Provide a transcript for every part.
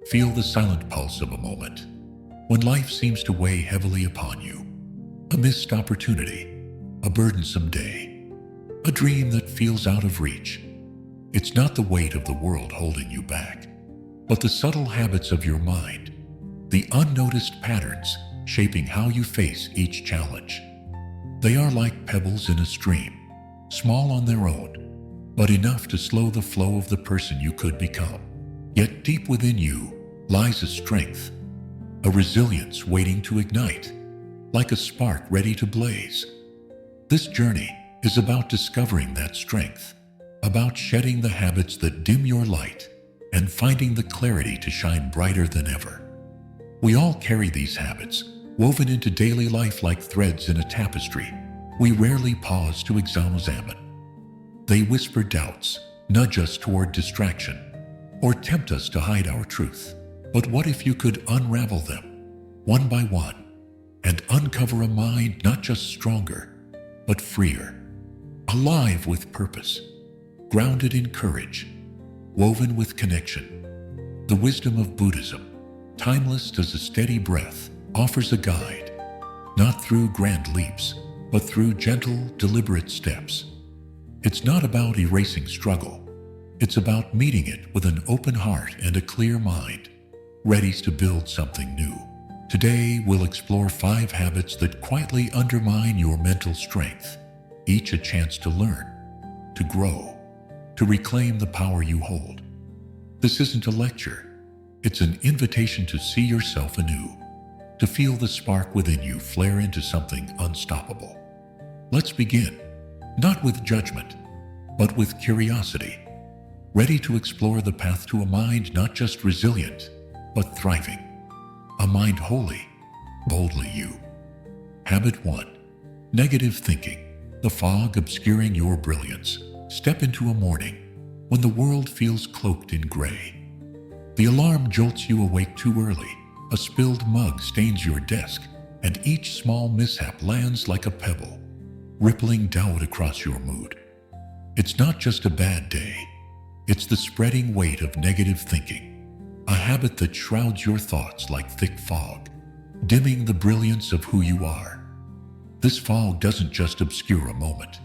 Feel the silent pulse of a moment. When life seems to weigh heavily upon you, a missed opportunity, a burdensome day, a dream that feels out of reach. It's not the weight of the world holding you back, but the subtle habits of your mind, the unnoticed patterns shaping how you face each challenge. They are like pebbles in a stream, small on their own, but enough to slow the flow of the person you could become. Yet deep within you lies a strength, a resilience waiting to ignite, like a spark ready to blaze. This journey is about discovering that strength, about shedding the habits that dim your light and finding the clarity to shine brighter than ever. We all carry these habits, woven into daily life like threads in a tapestry. We rarely pause to examine. They whisper doubts, nudge us toward distraction, or tempt us to hide our truth. But what if you could unravel them, one by one, and uncover a mind not just stronger, but freer, alive with purpose, grounded in courage, woven with connection? The wisdom of Buddhism, timeless as a steady breath, offers a guide, not through grand leaps, but through gentle, deliberate steps. It's not about erasing struggle. It's about meeting it with an open heart and a clear mind, ready to build something new. Today, we'll explore 5 habits that quietly undermine your mental strength, each a chance to learn, to grow, to reclaim the power you hold. This isn't a lecture. It's an invitation to see yourself anew, to feel the spark within you flare into something unstoppable. Let's begin, not with judgment, but with curiosity, ready to explore the path to a mind not just resilient, but thriving. A mind wholly, boldly you. Habit 1. Negative thinking. The fog obscuring your brilliance. Step into a morning when the world feels cloaked in gray. The alarm jolts you awake too early. A spilled mug stains your desk, and each small mishap lands like a pebble, rippling doubt across your mood. It's not just a bad day. It's the spreading weight of negative thinking, a habit that shrouds your thoughts like thick fog, dimming the brilliance of who you are. This fog doesn't just obscure a moment.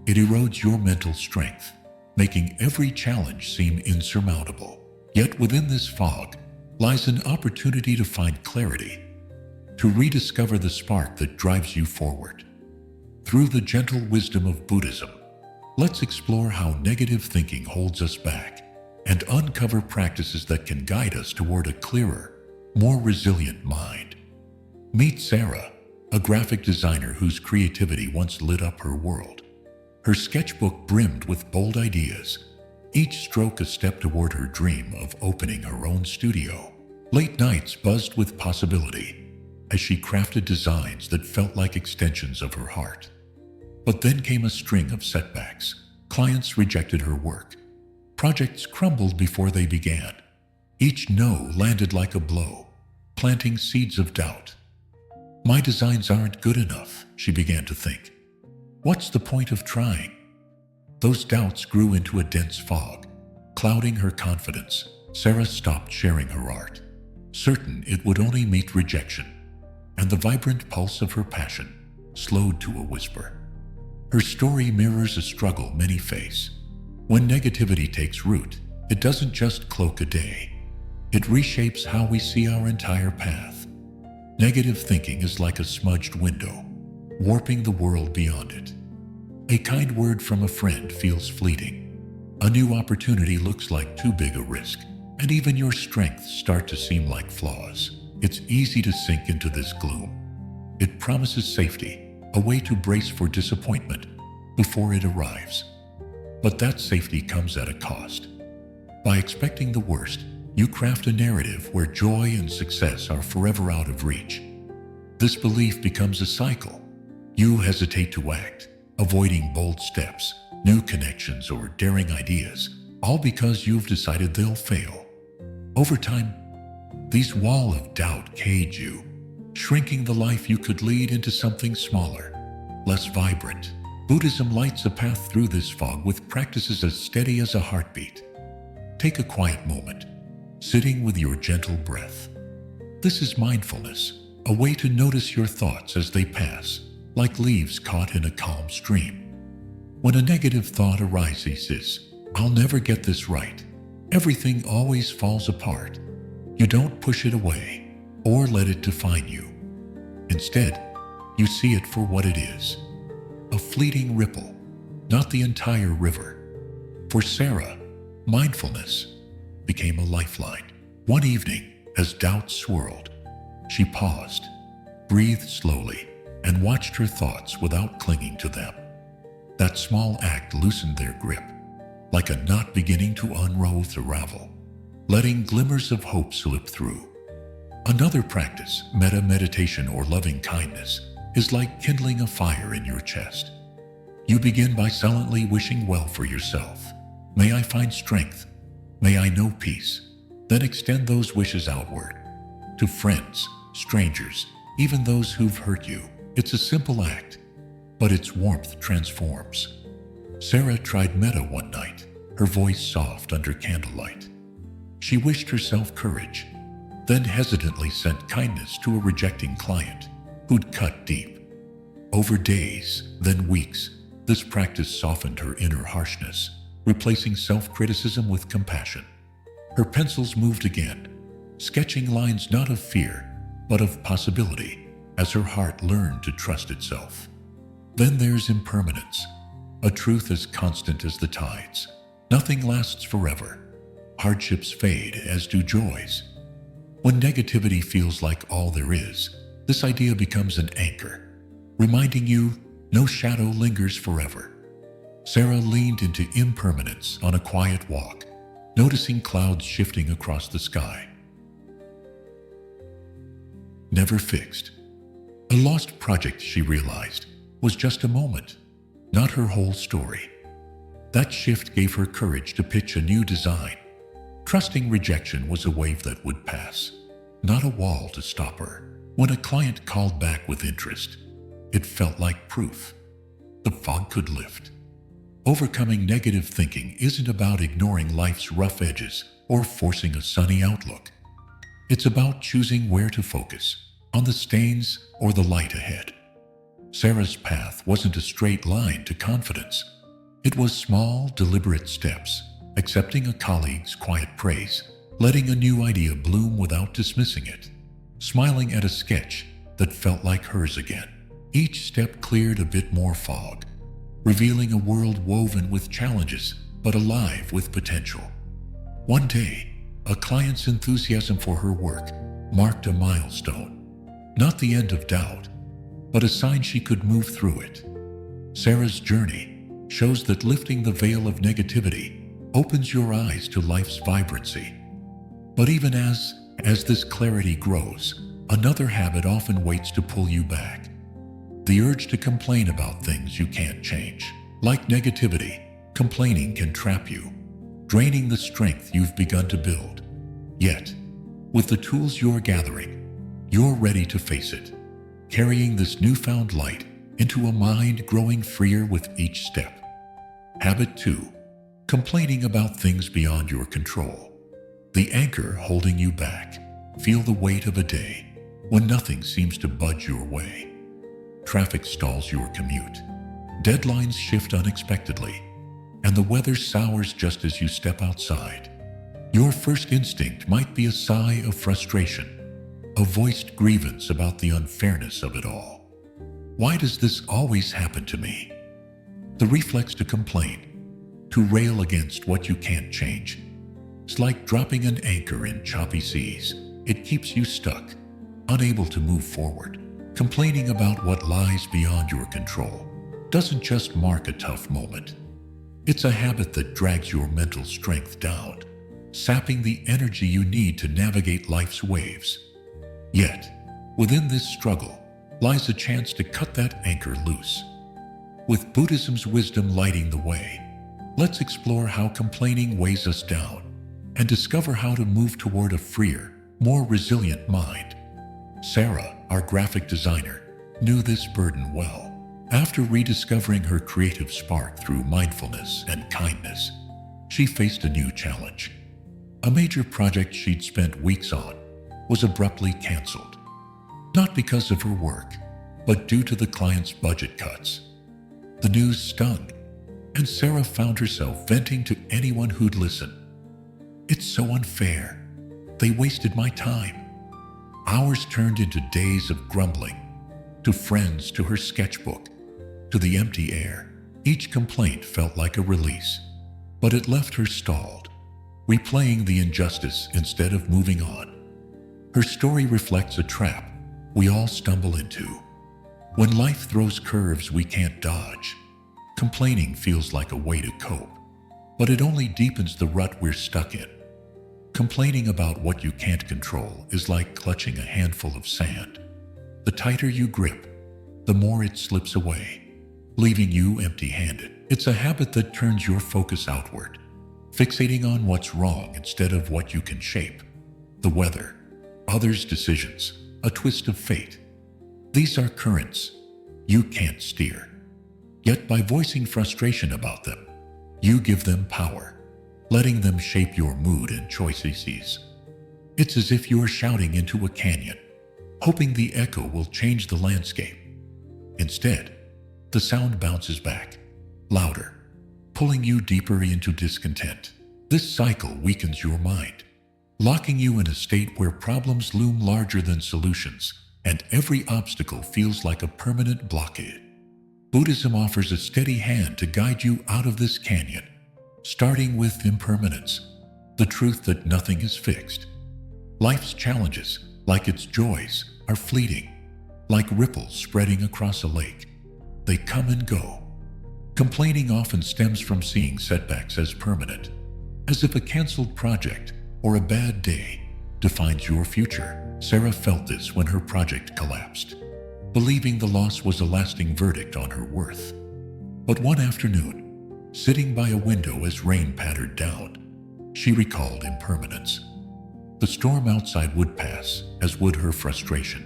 It erodes your mental strength, making every challenge seem insurmountable. Yet within this fog lies an opportunity to find clarity, to rediscover the spark that drives you forward. Through the gentle wisdom of Buddhism, let's explore how negative thinking holds us back and uncover practices that can guide us toward a clearer, more resilient mind. Meet Sarah, a graphic designer whose creativity once lit up her world. Her sketchbook brimmed with bold ideas, each stroke a step toward her dream of opening her own studio. Late nights buzzed with possibility as she crafted designs that felt like extensions of her heart. But then came a string of setbacks. Clients rejected her work. Projects crumbled before they began. Each no landed like a blow, planting seeds of doubt. My designs aren't good enough, she began to think. What's the point of trying? Those doubts grew into a dense fog, clouding her confidence. Sarah stopped sharing her art, certain it would only meet rejection, and the vibrant pulse of her passion slowed to a whisper. Her story mirrors a struggle many face. When negativity takes root, it doesn't just cloak a day. It reshapes how we see our entire path. Negative thinking is like a smudged window, warping the world beyond it. A kind word from a friend feels fleeting. A new opportunity looks like too big a risk, and even your strengths start to seem like flaws. It's easy to sink into this gloom. It promises safety, a way to brace for disappointment before it arrives. But that safety comes at a cost. By expecting the worst, you craft a narrative where joy and success are forever out of reach. This belief becomes a cycle. You hesitate to act, avoiding bold steps, new connections, or daring ideas, all because you've decided they'll fail. Over time, these walls of doubt cage you, shrinking the life you could lead into something smaller, less vibrant. Buddhism lights a path through this fog with practices as steady as a heartbeat. Take a quiet moment. sitting with your gentle breath. This is mindfulness, a way to notice your thoughts as they pass, like leaves caught in a calm stream. When a negative thought arises, "I'll never get this right. Everything always falls apart." You don't push it away or let it define you. Instead, you see it for what it is, a fleeting ripple, not the entire river. For Sarah, mindfulness became a lifeline. One evening, as doubts swirled, she paused, breathed slowly, and watched her thoughts without clinging to them. That small act loosened their grip, like a knot beginning to unravel, letting glimmers of hope slip through. Another practice, meditation or loving kindness, is like kindling a fire in your chest. You begin by silently wishing well for yourself. May I find strength. May I know peace. Then extend those wishes outward, to friends, strangers, even those who've hurt you. It's a simple act, but its warmth transforms. Sarah tried metta one night, her voice soft under candlelight. She wished herself courage, then hesitantly sent kindness to a rejecting client who'd cut deep. Over days, then weeks, this practice softened her inner harshness, replacing self-criticism with compassion. Her pencils moved again, sketching lines not of fear, but of possibility, as her heart learned to trust itself. Then there's impermanence, a truth as constant as the tides. Nothing lasts forever. Hardships fade, as do joys. When negativity feels like all there is, this idea becomes an anchor, reminding you no shadow lingers forever. Sarah leaned into impermanence on a quiet walk, noticing clouds shifting across the sky. Never fixed. A lost project, she realized, was just a moment, not her whole story. That shift gave her courage to pitch a new design, trusting rejection was a wave that would pass, not a wall to stop her. When a client called back with interest, it felt like proof. The fog could lift. Overcoming negative thinking isn't about ignoring life's rough edges or forcing a sunny outlook. It's about choosing where to focus, on the stains or the light ahead. Sarah's path wasn't a straight line to confidence. It was small, deliberate steps, accepting a colleague's quiet praise, letting a new idea bloom without dismissing it, smiling at a sketch that felt like hers again. Each step cleared a bit more fog, revealing a world woven with challenges, but alive with potential. One day, a client's enthusiasm for her work marked a milestone. Not the end of doubt, but a sign she could move through it. Sarah's journey shows that lifting the veil of negativity opens your eyes to life's vibrancy. But even as this clarity grows, another habit often waits to pull you back. The urge to complain about things you can't change. Like negativity, complaining can trap you, draining the strength you've begun to build. Yet, with the tools you're gathering, you're ready to face it, carrying this newfound light into a mind growing freer with each step. Habit 2. Complaining about things beyond your control. The anchor holding you back. Feel the weight of a day when nothing seems to budge your way. Traffic stalls your commute. Deadlines shift unexpectedly, and the weather sours just as you step outside. Your first instinct might be a sigh of frustration, a voiced grievance about the unfairness of it all. Why does this always happen to me? The reflex to complain, to rail against what you can't change. It's like dropping an anchor in choppy seas. It keeps you stuck, unable to move forward. Complaining about what lies beyond your control doesn't just mark a tough moment. It's a habit that drags your mental strength down, sapping the energy you need to navigate life's waves. Yet, within this struggle lies a chance to cut that anchor loose. With Buddhism's wisdom lighting the way, let's explore how complaining weighs us down and discover how to move toward a freer, more resilient mind. Sarah, our graphic designer, knew this burden well. After rediscovering her creative spark through mindfulness and kindness, she faced a new challenge. A major project she'd spent weeks on was abruptly canceled, not because of her work, but due to the client's budget cuts. The news stung, and Sarah found herself venting to anyone who'd listen. "It's so unfair. They wasted my time." Hours turned into days of grumbling, to friends, to her sketchbook, to the empty air. Each complaint felt like a release, but it left her stalled, replaying the injustice instead of moving on. Her story reflects a trap we all stumble into. When life throws curves we can't dodge, complaining feels like a way to cope, but it only deepens the rut we're stuck in. Complaining about what you can't control is like clutching a handful of sand. The tighter you grip, the more it slips away, leaving you empty-handed. It's a habit that turns your focus outward, fixating on what's wrong instead of what you can shape. The weather, others' decisions, a twist of fate. These are currents you can't steer. Yet by voicing frustration about them, you give them power, letting them shape your mood and choices. It's as if you're shouting into a canyon, hoping the echo will change the landscape. Instead, the sound bounces back, louder, pulling you deeper into discontent. This cycle weakens your mind, locking you in a state where problems loom larger than solutions, and every obstacle feels like a permanent blockade. Buddhism offers a steady hand to guide you out of this canyon, starting with impermanence, the truth that nothing is fixed. Life's challenges, like its joys, are fleeting, like ripples spreading across a lake. They come and go. Complaining often stems from seeing setbacks as permanent, as if a canceled project or a bad day defines your future. Sarah felt this when her project collapsed, believing the loss was a lasting verdict on her worth. But one afternoon, sitting by a window as rain pattered down, she recalled impermanence. The storm outside would pass, as would her frustration.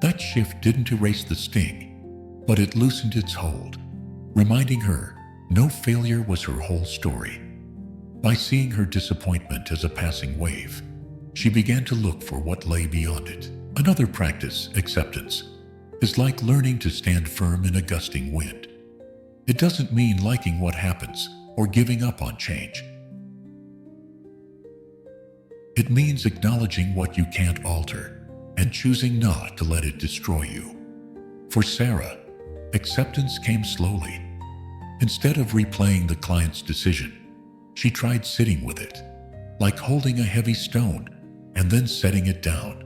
That shift didn't erase the sting, but it loosened its hold, reminding her no failure was her whole story. By seeing her disappointment as a passing wave, she began to look for what lay beyond it. Another practice, acceptance, is like learning to stand firm in a gusting wind. It doesn't mean liking what happens or giving up on change. It means acknowledging what you can't alter and choosing not to let it destroy you. For Sarah, acceptance came slowly. Instead of replaying the client's decision, she tried sitting with it, like holding a heavy stone and then setting it down.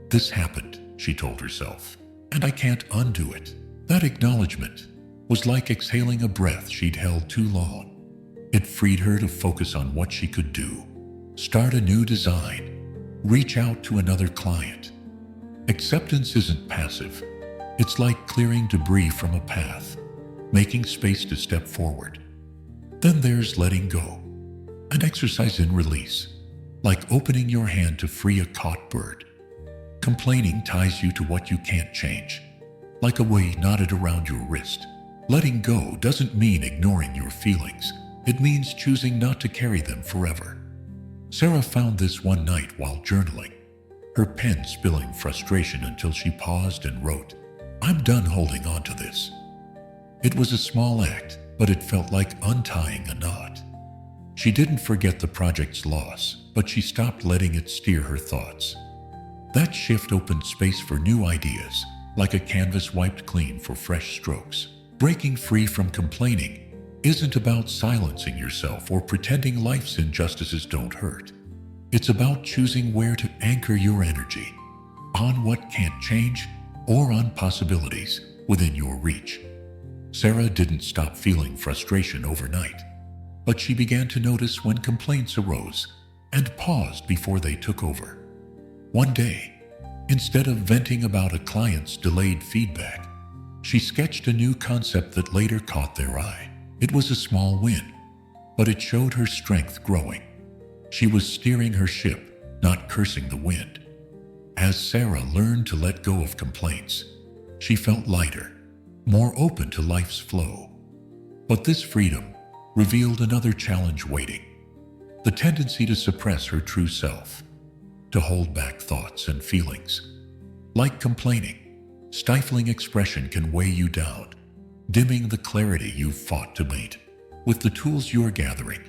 "This happened," she told herself, "and I can't undo it." That acknowledgement was like exhaling a breath she'd held too long. It freed her to focus on what she could do. Start a new design. Reach out to another client. Acceptance isn't passive. It's like clearing debris from a path, making space to step forward. Then there's letting go, an exercise in release, like opening your hand to free a caught bird. Complaining ties you to what you can't change, like a weight knotted around your wrist. Letting go doesn't mean ignoring your feelings. It means choosing not to carry them forever. Sarah found this one night while journaling, her pen spilling frustration until she paused and wrote, "I'm done holding on to this." It was a small act, but it felt like untying a knot. She didn't forget the project's loss, but she stopped letting it steer her thoughts. That shift opened space for new ideas, like a canvas wiped clean for fresh strokes. Breaking free from complaining isn't about silencing yourself or pretending life's injustices don't hurt. It's about choosing where to anchor your energy, on what can't change or on possibilities within your reach. Sarah didn't stop feeling frustration overnight, but she began to notice when complaints arose and paused before they took over. One day, instead of venting about a client's delayed feedback, she sketched a new concept that later caught their eye. It was a small win, but it showed her strength growing. She was steering her ship, not cursing the wind. As Sarah learned to let go of complaints, she felt lighter, more open to life's flow. But this freedom revealed another challenge waiting. the tendency to suppress her true self, to hold back thoughts and feelings. Like complaining, stifling expression can weigh you down, dimming the clarity you've fought to meet. With the tools you're gathering,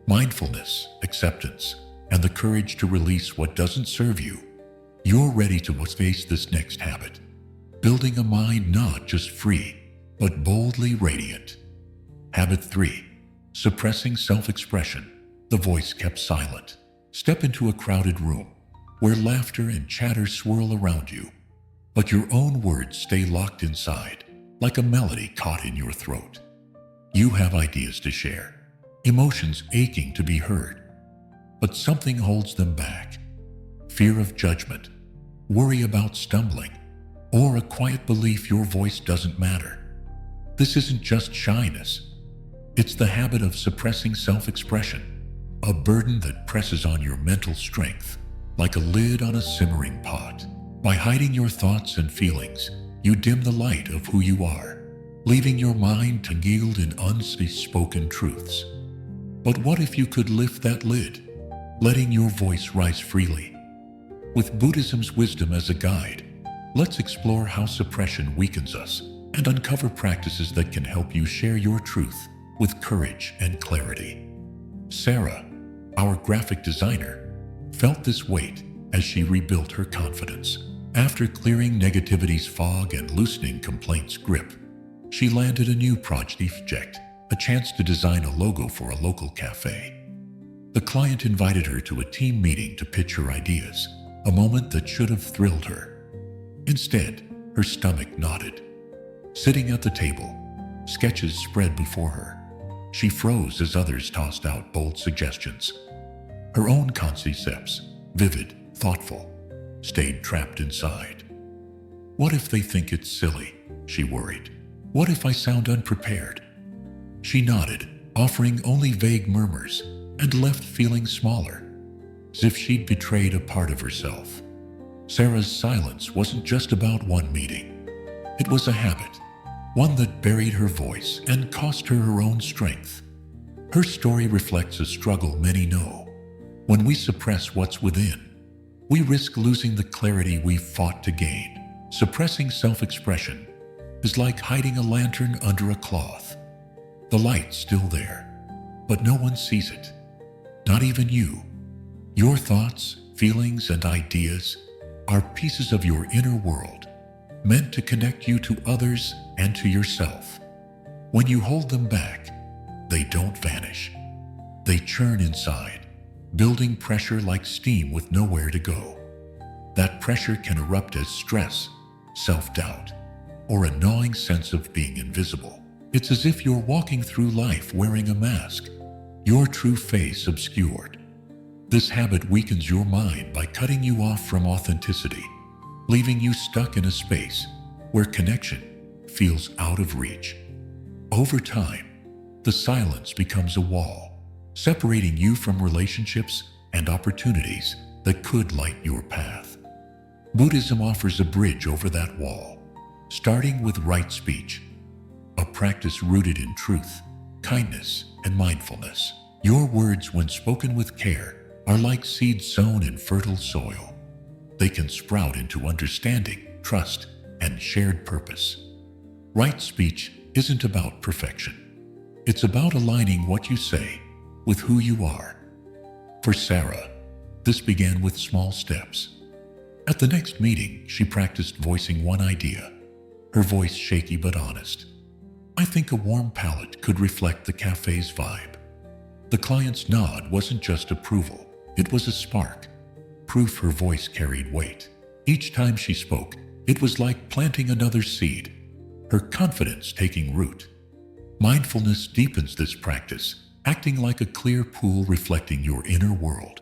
mindfulness, acceptance, and the courage to release what doesn't serve you, you're ready to face this next habit, building a mind not just free, but boldly radiant. Habit 3. Suppressing self-expression. The voice kept silent. Step into a crowded room where laughter and chatter swirl around you, but your own words stay locked inside, like a melody caught in your throat. You have ideas to share, emotions aching to be heard, but something holds them back. Fear of judgment, worry about stumbling, or a quiet belief your voice doesn't matter. This isn't just shyness. It's the habit of suppressing self-expression, a burden that presses on your mental strength like a lid on a simmering pot. By hiding your thoughts and feelings, you dim the light of who you are, leaving your mind tangled in unspoken truths. But what if you could lift that lid, letting your voice rise freely? With Buddhism's wisdom as a guide, let's explore how suppression weakens us and uncover practices that can help you share your truth with courage and clarity. Sarah, our graphic designer, felt this weight as she rebuilt her confidence. After clearing negativity's fog and loosening complaints' grip, she landed a new project, a chance to design a logo for a local cafe. The client invited her to a team meeting to pitch her ideas, a moment that should have thrilled her. Instead, her stomach knotted. Sitting at the table, sketches spread before her. She froze as others tossed out bold suggestions. Her own concepts, vivid, thoughtful, stayed trapped inside. What if they think it's silly? She worried. What if I sound unprepared? She nodded, offering only vague murmurs, and left feeling smaller, as if she'd betrayed a part of herself. Sarah's silence wasn't just about one meeting. It was a habit, one that buried her voice and cost her her own strength. Her story reflects a struggle many know. When we suppress what's within, we risk losing the clarity we've fought to gain. Suppressing self-expression is like hiding a lantern under a cloth. The light's still there, but no one sees it. Not even you. Your thoughts, feelings, and ideas are pieces of your inner world, meant to connect you to others and to yourself. When you hold them back, they don't vanish. They churn inside, building pressure like steam with nowhere to go. That pressure can erupt as stress, self-doubt, or a gnawing sense of being invisible. It's as if you're walking through life wearing a mask, your true face obscured. This habit weakens your mind by cutting you off from authenticity, leaving you stuck in a space where connection feels out of reach. Over time, the silence becomes a wall, separating you from relationships and opportunities that could light your path. Buddhism offers a bridge over that wall, starting with right speech, a practice rooted in truth, kindness, and mindfulness. Your words, when spoken with care, are like seeds sown in fertile soil. They can sprout into understanding, trust, and shared purpose. Right speech isn't about perfection. It's about aligning what you say with who you are. For Sarah, this began with small steps. At the next meeting, she practiced voicing one idea, her voice shaky but honest. I think a warm palette could reflect the cafe's vibe. The client's nod wasn't just approval, it was a spark, proof her voice carried weight. Each time she spoke, it was like planting another seed, her confidence taking root. Mindfulness deepens this practice, acting like a clear pool reflecting your inner world.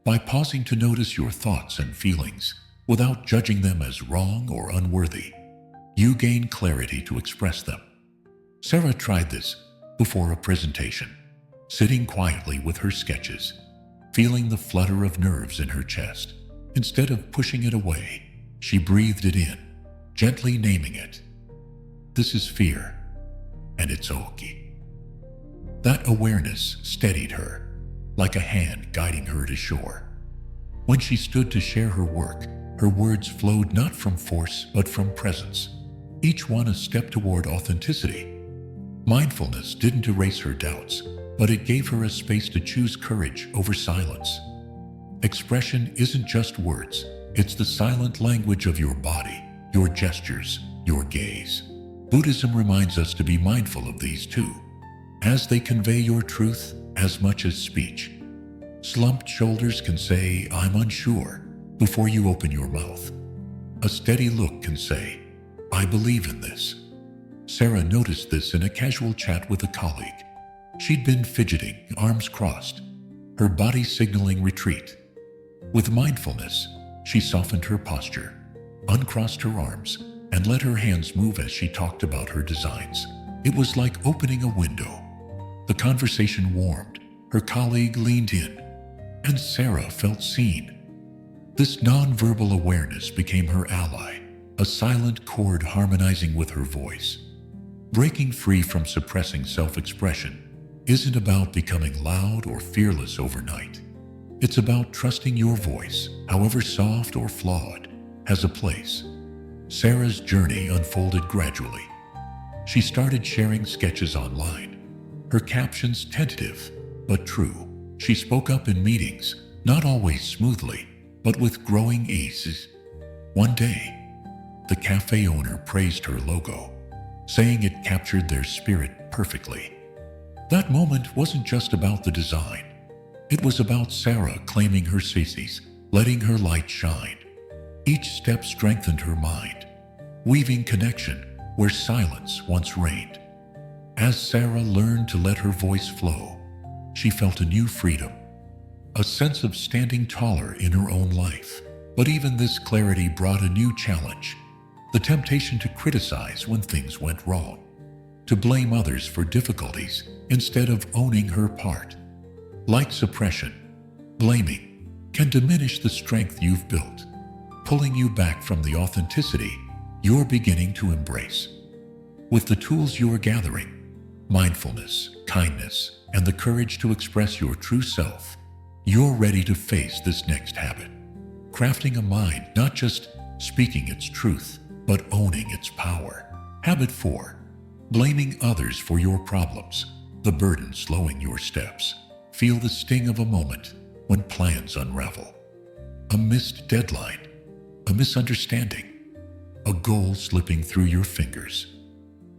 By pausing to notice your thoughts and feelings without judging them as wrong or unworthy, you gain clarity to express them. Sarah tried this before a presentation, sitting quietly with her sketches, feeling the flutter of nerves in her chest. Instead of pushing it away, she breathed it in, gently naming it. This is fear, and it's okay. That awareness steadied her, like a hand guiding her to shore. When she stood to share her work, her words flowed not from force but from presence, each one a step toward authenticity. Mindfulness didn't erase her doubts, but it gave her a space to choose courage over silence. Expression isn't just words, it's the silent language of your body, your gestures, your gaze. Buddhism reminds us to be mindful of these too, as they convey your truth as much as speech. Slumped shoulders can say, "I'm unsure," before you open your mouth. A steady look can say, "I believe in this." Sarah noticed this in a casual chat with a colleague. She'd been fidgeting, arms crossed, her body signaling retreat. With mindfulness, she softened her posture, uncrossed her arms, and let her hands move as she talked about her designs. It was like opening a window. The conversation warmed, her colleague leaned in, and Sarah felt seen. This non-verbal awareness became her ally, a silent chord harmonizing with her voice. Breaking free from suppressing self-expression isn't about becoming loud or fearless overnight. It's about trusting your voice, however soft or flawed, has a place. Sarah's journey unfolded gradually. She started sharing sketches online, her captions tentative but true. She spoke up in meetings, not always smoothly, but with growing ease. One day, the cafe owner praised her logo, saying it captured their spirit perfectly. That moment wasn't just about the design. It was about Sarah claiming her species, letting her light shine. Each step strengthened her mind, weaving connection where silence once reigned. As Sarah learned to let her voice flow, she felt a new freedom, a sense of standing taller in her own life. But even this clarity brought a new challenge, the temptation to criticize when things went wrong, to blame others for difficulties instead of owning her part. Like suppression, blaming can diminish the strength you've built, pulling you back from the authenticity you're beginning to embrace. With the tools you're gathering, mindfulness, kindness, and the courage to express your true self, you're ready to face this next habit. Crafting a mind not just speaking its truth, but owning its power. Habit 4. Blaming others for your problems, the burden slowing your steps. Feel the sting of a moment when plans unravel. A missed deadline, a misunderstanding, a goal slipping through your fingers.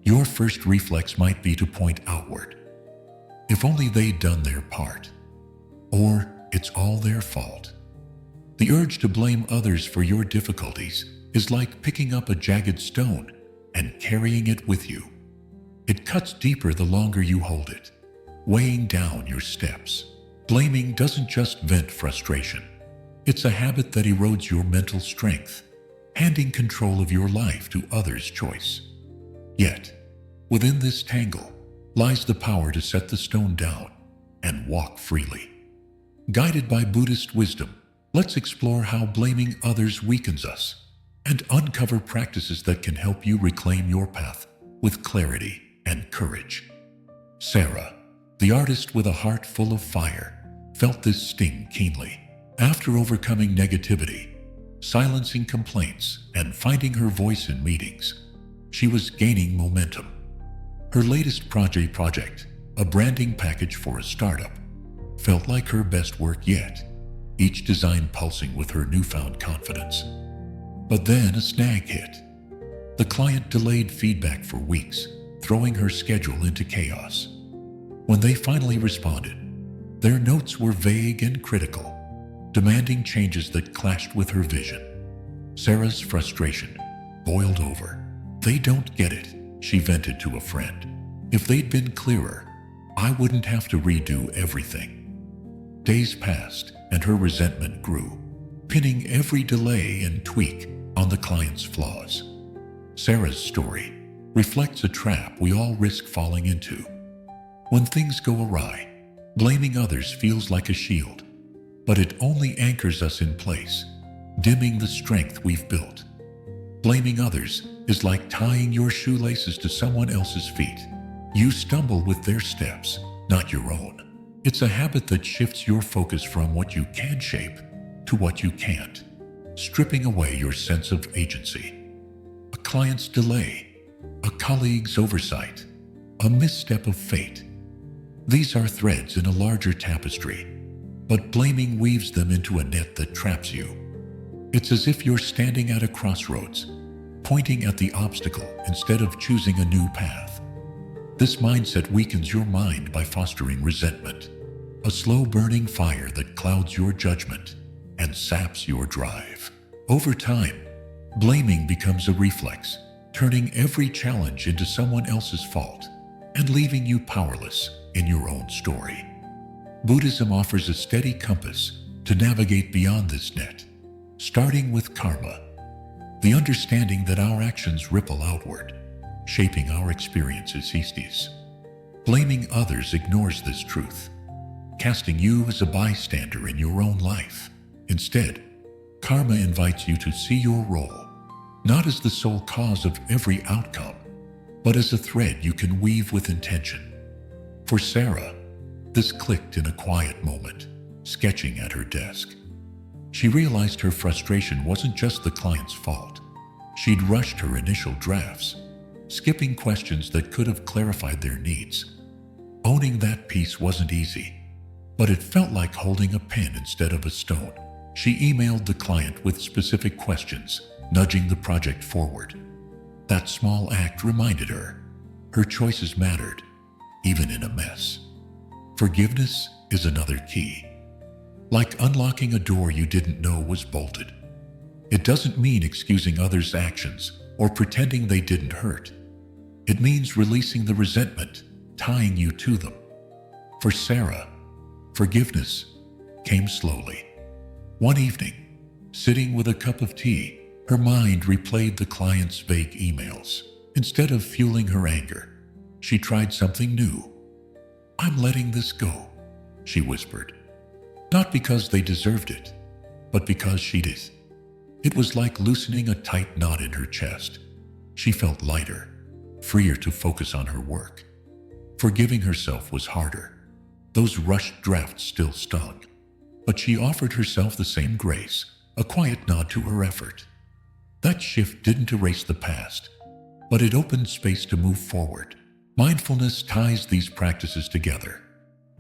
Your first reflex might be to point outward. If only they'd done their part. Or it's all their fault. The urge to blame others for your difficulties is like picking up a jagged stone and carrying it with you. It cuts deeper the longer you hold it, weighing down your steps. Blaming doesn't just vent frustration. It's a habit that erodes your mental strength, handing control of your life to others' choice. Yet, within this tangle lies the power to set the stone down and walk freely. Guided by Buddhist wisdom, let's explore how blaming others weakens us and uncover practices that can help you reclaim your path with clarity and courage. Sarah, the artist with a heart full of fire, felt this sting keenly. After overcoming negativity, silencing complaints, and finding her voice in meetings, she was gaining momentum. Her latest project, a branding package for a startup, felt like her best work yet, each design pulsing with her newfound confidence. But then a snag hit. The client delayed feedback for weeks, throwing her schedule into chaos. When they finally responded, their notes were vague and critical, demanding changes that clashed with her vision. Sarah's frustration boiled over. "They don't get it," she vented to a friend. "If they'd been clearer, I wouldn't have to redo everything." Days passed, and her resentment grew, pinning every delay and tweak on the client's flaws. Sarah's story reflects a trap we all risk falling into. When things go awry, blaming others feels like a shield, but it only anchors us in place, dimming the strength we've built. Blaming others is like tying your shoelaces to someone else's feet. You stumble with their steps, not your own. It's a habit that shifts your focus from what you can shape to what you can't, stripping away your sense of agency. A client's delay, a colleague's oversight, a misstep of fate. These are threads in a larger tapestry, but blaming weaves them into a net that traps you. It's as if you're standing at a crossroads, pointing at the obstacle instead of choosing a new path. This mindset weakens your mind by fostering resentment, a slow-burning fire that clouds your judgment and saps your drive. Over time, blaming becomes a reflex, turning every challenge into someone else's fault and leaving you powerless in your own story. Buddhism offers a steady compass to navigate beyond this net, starting with karma, the understanding that our actions ripple outward, shaping our experiences. Blaming others ignores this truth, casting you as a bystander in your own life. Instead, karma invites you to see your role, not as the sole cause of every outcome, but as a thread you can weave with intention. For Sarah, this clicked in a quiet moment, sketching at her desk. She realized her frustration wasn't just the client's fault. She'd rushed her initial drafts, skipping questions that could have clarified their needs. Owning that piece wasn't easy, but it felt like holding a pen instead of a stone. She emailed the client with specific questions, nudging the project forward. That small act reminded her choices mattered, even in a mess. Forgiveness is another key. Like unlocking a door you didn't know was bolted. It doesn't mean excusing others' actions or pretending they didn't hurt. It means releasing the resentment, tying you to them. For Sarah, forgiveness came slowly. One evening, sitting with a cup of tea, her mind replayed the client's vague emails. Instead of fueling her anger, she tried something new. "I'm letting this go," she whispered. Not because they deserved it, but because she did. It was like loosening a tight knot in her chest. She felt lighter, freer to focus on her work. Forgiving herself was harder. Those rushed drafts still stung, but she offered herself the same grace, a quiet nod to her effort. That shift didn't erase the past, but it opened space to move forward. Mindfulness ties these practices together,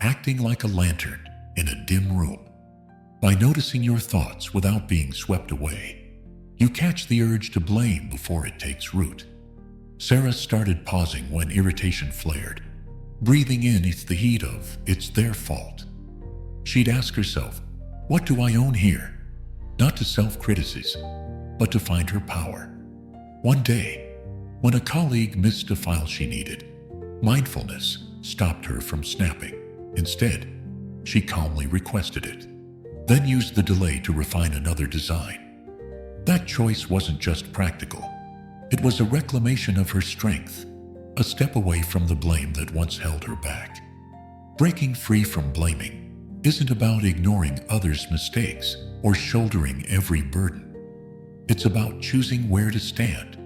acting like a lantern in a dim room. By noticing your thoughts without being swept away, you catch the urge to blame before it takes root. Sarah started pausing when irritation flared, breathing in the heat of "it's their fault." She'd ask herself, "What do I own here?" Not to self-criticize, but to find her power. One day, when a colleague missed a file she needed, mindfulness stopped her from snapping. Instead, she calmly requested it, then used the delay to refine another design. That choice wasn't just practical. It was a reclamation of her strength, a step away from the blame that once held her back. Breaking free from blaming isn't about ignoring others' mistakes or shouldering every burden. It's about choosing where to stand,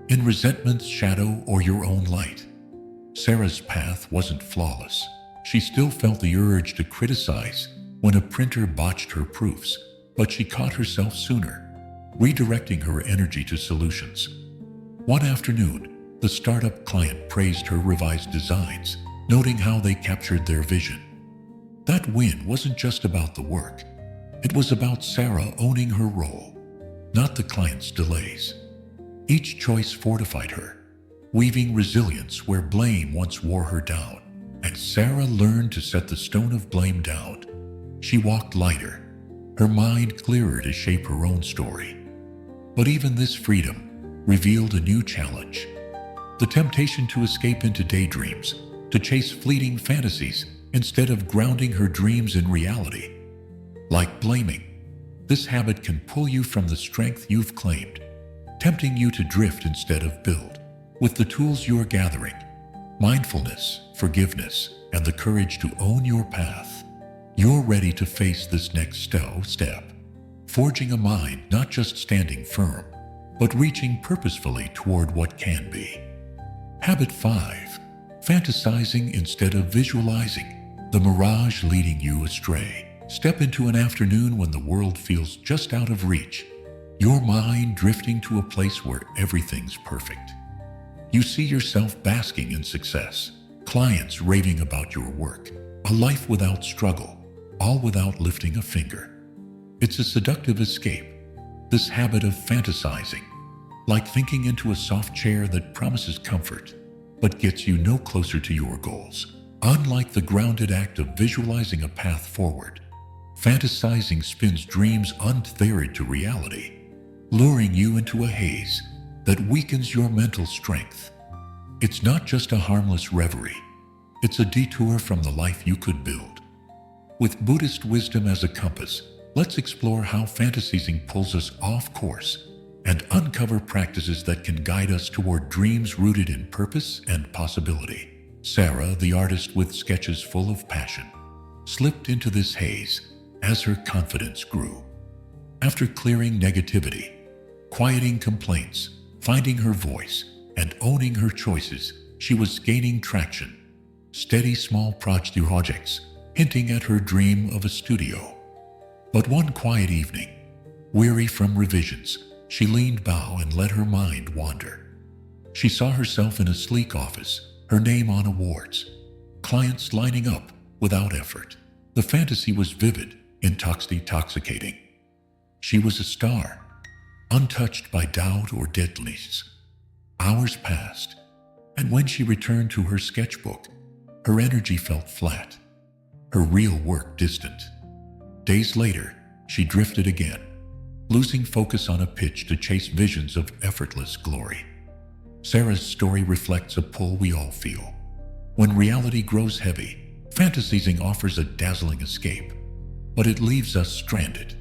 in resentment's shadow or your own light. Sarah's path wasn't flawless. She still felt the urge to criticize when a printer botched her proofs, but she caught herself sooner, redirecting her energy to solutions. One afternoon, the startup client praised her revised designs, noting how they captured their vision. That win wasn't just about the work. It was about Sarah owning her role, not the client's delays. Each choice fortified her, weaving resilience where blame once wore her down. And Sarah learned to set the stone of blame down. She walked lighter, her mind clearer to shape her own story. But even this freedom revealed a new challenge. The temptation to escape into daydreams, to chase fleeting fantasies instead of grounding her dreams in reality. Like blaming, this habit can pull you from the strength you've claimed, tempting you to drift instead of build. With the tools you're gathering, mindfulness, forgiveness, and the courage to own your path, you're ready to face this next step, forging a mind not just standing firm, but reaching purposefully toward what can be. Habit 5. Fantasizing instead of visualizing. the mirage leading you astray. Step into an afternoon when the world feels just out of reach, your mind drifting to a place where everything's perfect. You see yourself basking in success, clients raving about your work, a life without struggle, all without lifting a finger. It's a seductive escape, this habit of fantasizing, like thinking into a soft chair that promises comfort, but gets you no closer to your goals. Unlike the grounded act of visualizing a path forward, fantasizing spins dreams untethered to reality, luring you into a haze that weakens your mental strength. It's not just a harmless reverie, it's a detour from the life you could build. With Buddhist wisdom as a compass, let's explore how fantasizing pulls us off course and uncover practices that can guide us toward dreams rooted in purpose and possibility. Sarah, the artist with sketches full of passion, slipped into this haze as her confidence grew. After clearing negativity, quieting complaints, finding her voice, and owning her choices, she was gaining traction. Steady small projects, hinting at her dream of a studio. But one quiet evening, weary from revisions, she leaned back and let her mind wander. She saw herself in a sleek office, her name on awards, clients lining up without effort. The fantasy was vivid, intoxicating. She was a star, untouched by doubt or deadliness. Hours passed, and when she returned to her sketchbook, her energy felt flat, her real work distant. Days later, she drifted again, losing focus on a pitch to chase visions of effortless glory. Sarah's story reflects a pull we all feel. When reality grows heavy, fantasizing offers a dazzling escape, but it leaves us stranded,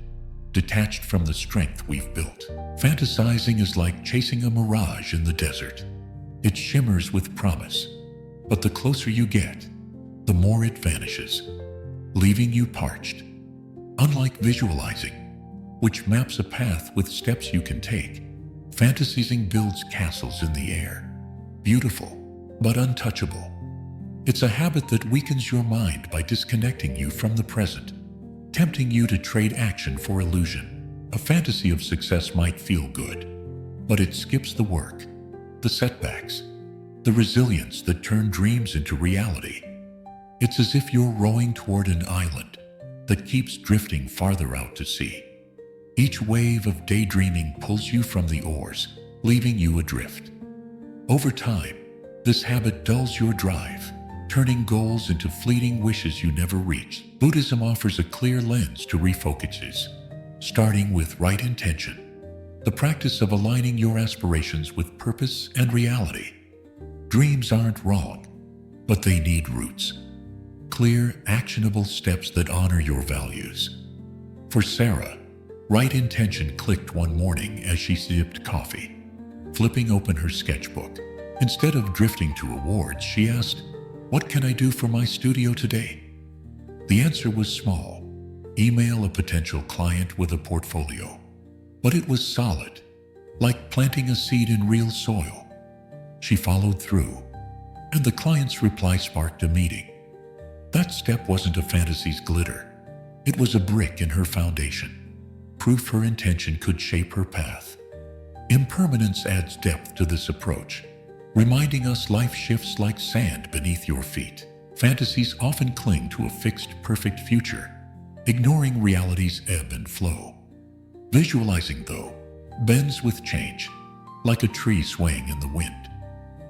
detached from the strength we've built. Fantasizing is like chasing a mirage in the desert. It shimmers with promise, but the closer you get, the more it vanishes, leaving you parched. Unlike visualizing, which maps a path with steps you can take, fantasizing builds castles in the air, beautiful but untouchable. It's a habit that weakens your mind by disconnecting you from the present, tempting you to trade action for illusion. A fantasy of success might feel good, but it skips the work, the setbacks, the resilience that turn dreams into reality. It's as if you're rowing toward an island that keeps drifting farther out to sea. Each wave of daydreaming pulls you from the oars, leaving you adrift. Over time, this habit dulls your drive, turning goals into fleeting wishes you never reached. Buddhism offers a clear lens to refocus, starting with right intention, the practice of aligning your aspirations with purpose and reality. Dreams aren't wrong, but they need roots. Clear, actionable steps that honor your values. For Sarah, right intention clicked one morning as she sipped coffee, flipping open her sketchbook. Instead of drifting to awards, she asked, "What can I do for my studio today?" The answer was small: email a potential client with a portfolio. But it was solid, like planting a seed in real soil. She followed through, and the client's reply sparked a meeting. That step wasn't a fantasy's glitter. It was a brick in her foundation, proof her intention could shape her path. Impermanence adds depth to this approach, reminding us life shifts like sand beneath your feet. Fantasies often cling to a fixed, perfect future, ignoring reality's ebb and flow. Visualizing, though, bends with change, like a tree swaying in the wind.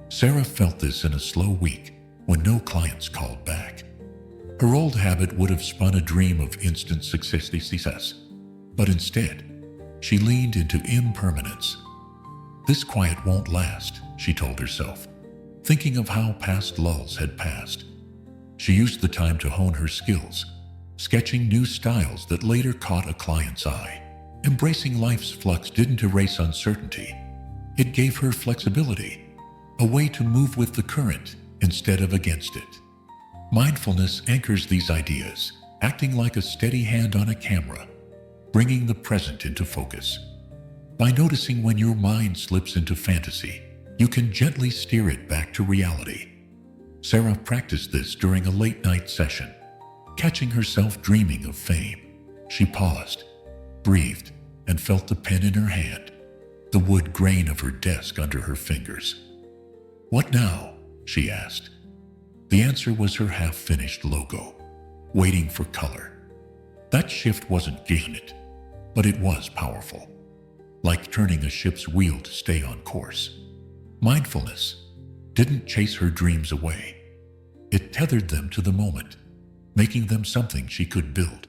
Sarah felt this in a slow week when no clients called back. Her old habit would have spun a dream of instant success, but instead, she leaned into impermanence. This quiet won't last, she told herself, thinking of how past lulls had passed. She used the time to hone her skills, sketching new styles that later caught a client's eye. Embracing life's flux didn't erase uncertainty. It gave her flexibility, a way to move with the current instead of against it. Mindfulness anchors these ideas, acting like a steady hand on a camera, bringing the present into focus. By noticing when your mind slips into fantasy, you can gently steer it back to reality. Sarah practiced this during a late-night session, catching herself dreaming of fame. She paused, breathed, and felt the pen in her hand, the wood grain of her desk under her fingers. "What now?" she asked. The answer was her half-finished logo, waiting for color. That shift wasn't gimmick, but it was powerful, like turning a ship's wheel to stay on course. Mindfulness didn't chase her dreams away. It tethered them to the moment, making them something she could build.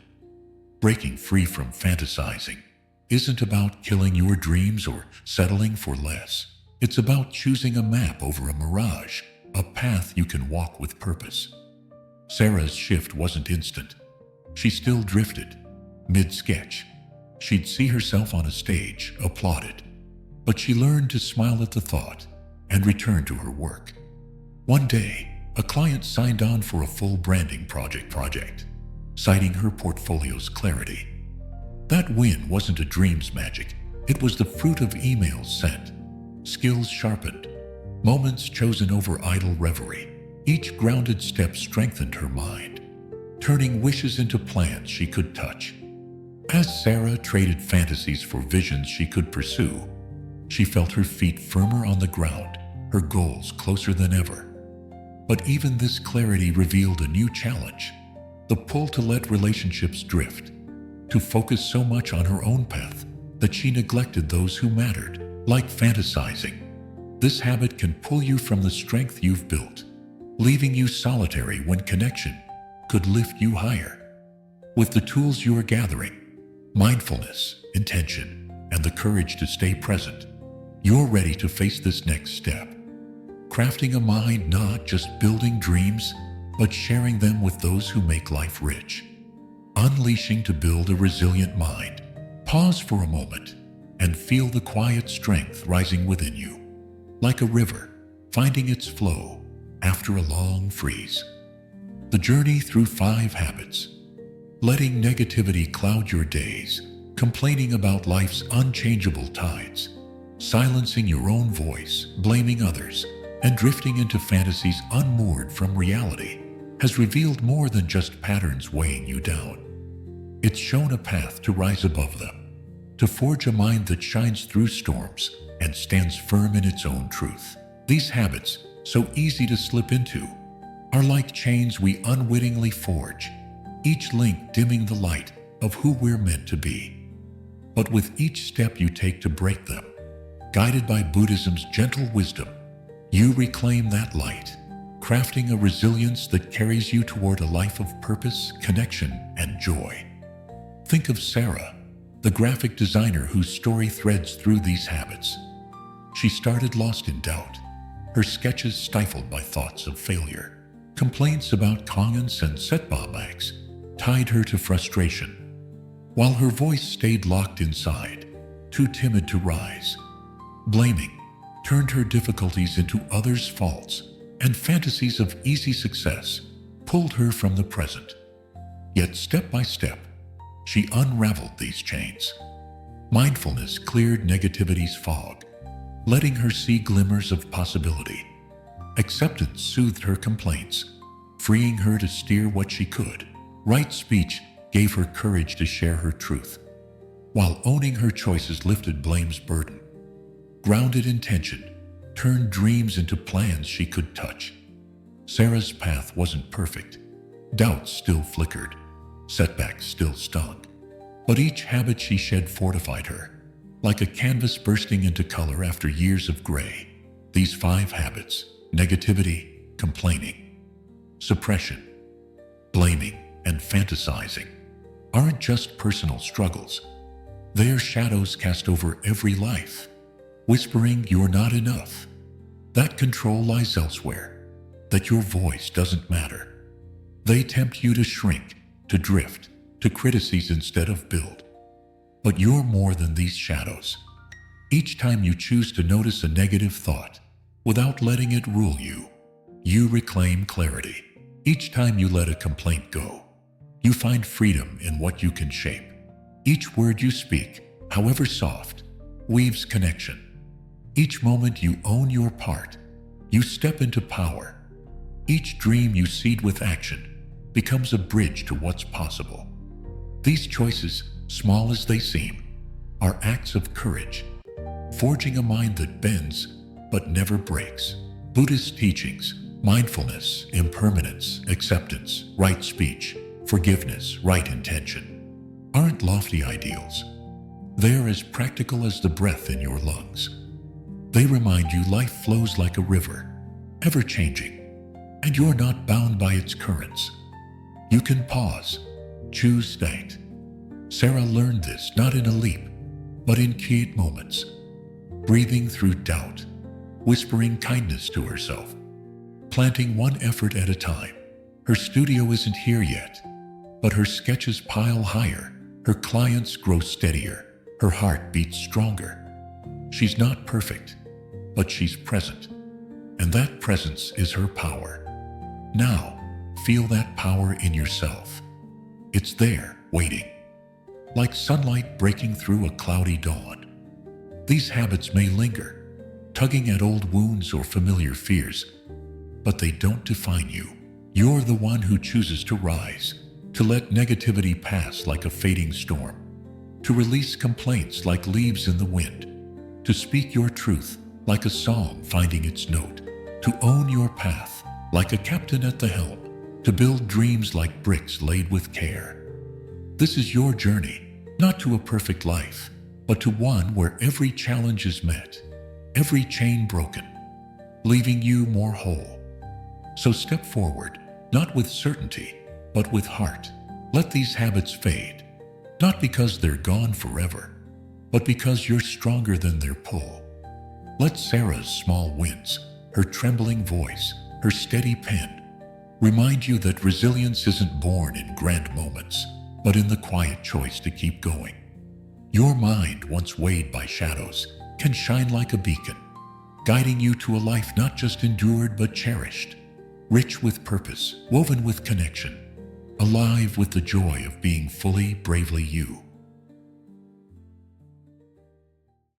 Breaking free from fantasizing isn't about killing your dreams or settling for less. It's about choosing a map over a mirage, a path you can walk with purpose. Sarah's shift wasn't instant. She still drifted, mid-sketch. She'd see herself on a stage, applauded, but she learned to smile at the thought and return to her work. One day, a client signed on for a full branding project, citing her portfolio's clarity. That win wasn't a dream's magic. It was the fruit of emails sent, skills sharpened, moments chosen over idle reverie. Each grounded step strengthened her mind, turning wishes into plans she could touch. As Sarah traded fantasies for visions she could pursue, she felt her feet firmer on the ground, her goals closer than ever. But even this clarity revealed a new challenge: the pull to let relationships drift, to focus so much on her own path that she neglected those who mattered. Like fantasizing, this habit can pull you from the strength you've built, leaving you solitary when connection could lift you higher. With the tools you are gathering, mindfulness, intention, and the courage to stay present, you're ready to face this next step. Crafting a mind not just building dreams, but sharing them with those who make life rich. Unleashing to build a resilient mind. Pause for a moment and feel the quiet strength rising within you, like a river finding its flow after a long freeze. The journey through 5 habits. Letting negativity cloud your days, complaining about life's unchangeable tides, silencing your own voice, blaming others, and drifting into fantasies unmoored from reality has revealed more than just patterns weighing you down. It's shown a path to rise above them, to forge a mind that shines through storms and stands firm in its own truth. These habits, so easy to slip into, are like chains we unwittingly forge, each link dimming the light of who we're meant to be. But with each step you take to break them, guided by Buddhism's gentle wisdom, you reclaim that light, crafting a resilience that carries you toward a life of purpose, connection, and joy. Think of Sarah, the graphic designer whose story threads through these habits. She started lost in doubt, her sketches stifled by thoughts of failure. Complaints about congons and setbacks tied her to frustration, while her voice stayed locked inside, too timid to rise. Blaming turned her difficulties into others' faults, and fantasies of easy success pulled her from the present. Yet step by step, she unraveled these chains. Mindfulness cleared negativity's fog, letting her see glimmers of possibility. Acceptance soothed her complaints, freeing her to steer what she could. Right speech gave her courage to share her truth, while owning her choices lifted blame's burden. Grounded intention turned dreams into plans she could touch. Sarah's path wasn't perfect. Doubts still flickered. Setbacks still stung. But each habit she shed fortified her, like a canvas bursting into color after years of gray. These 5 habits: negativity, complaining, suppression, blaming, and fantasizing, aren't just personal struggles. They are shadows cast over every life, whispering you're not enough, that control lies elsewhere, that your voice doesn't matter. They tempt you to shrink, to drift, to criticize instead of build. But you're more than these shadows. Each time you choose to notice a negative thought without letting it rule you, you reclaim clarity. Each time you let a complaint go, you find freedom in what you can shape. Each word you speak, however soft, weaves connection. Each moment you own your part, you step into power. Each dream you seed with action becomes a bridge to what's possible. These choices, small as they seem, are acts of courage, forging a mind that bends but never breaks. Buddhist teachings, mindfulness, impermanence, acceptance, right speech, forgiveness, right intention, aren't lofty ideals. They're as practical as the breath in your lungs. They remind you life flows like a river, ever-changing, and you're not bound by its currents. You can pause, choose that. Sarah learned this not in a leap, but in quiet moments, breathing through doubt, whispering kindness to herself, planting one effort at a time. Her studio isn't here yet, but her sketches pile higher, her clients grow steadier, her heart beats stronger. She's not perfect, but she's present, and that presence is her power. Now, feel that power in yourself. It's there, waiting, like sunlight breaking through a cloudy dawn. These habits may linger, tugging at old wounds or familiar fears, but they don't define you. You're the one who chooses to rise, to let negativity pass like a fading storm, to release complaints like leaves in the wind, to speak your truth like a song finding its note, to own your path like a captain at the helm, to build dreams like bricks laid with care. This is your journey, not to a perfect life, but to one where every challenge is met, every chain broken, leaving you more whole. So step forward, not with certainty, but with heart. Let these habits fade, not because they're gone forever, but because you're stronger than their pull. Let Sarah's small wins, her trembling voice, her steady pen, remind you that resilience isn't born in grand moments, but in the quiet choice to keep going. Your mind, once weighed by shadows, can shine like a beacon, guiding you to a life not just endured but cherished, rich with purpose, woven with connection, alive with the joy of being fully, bravely you.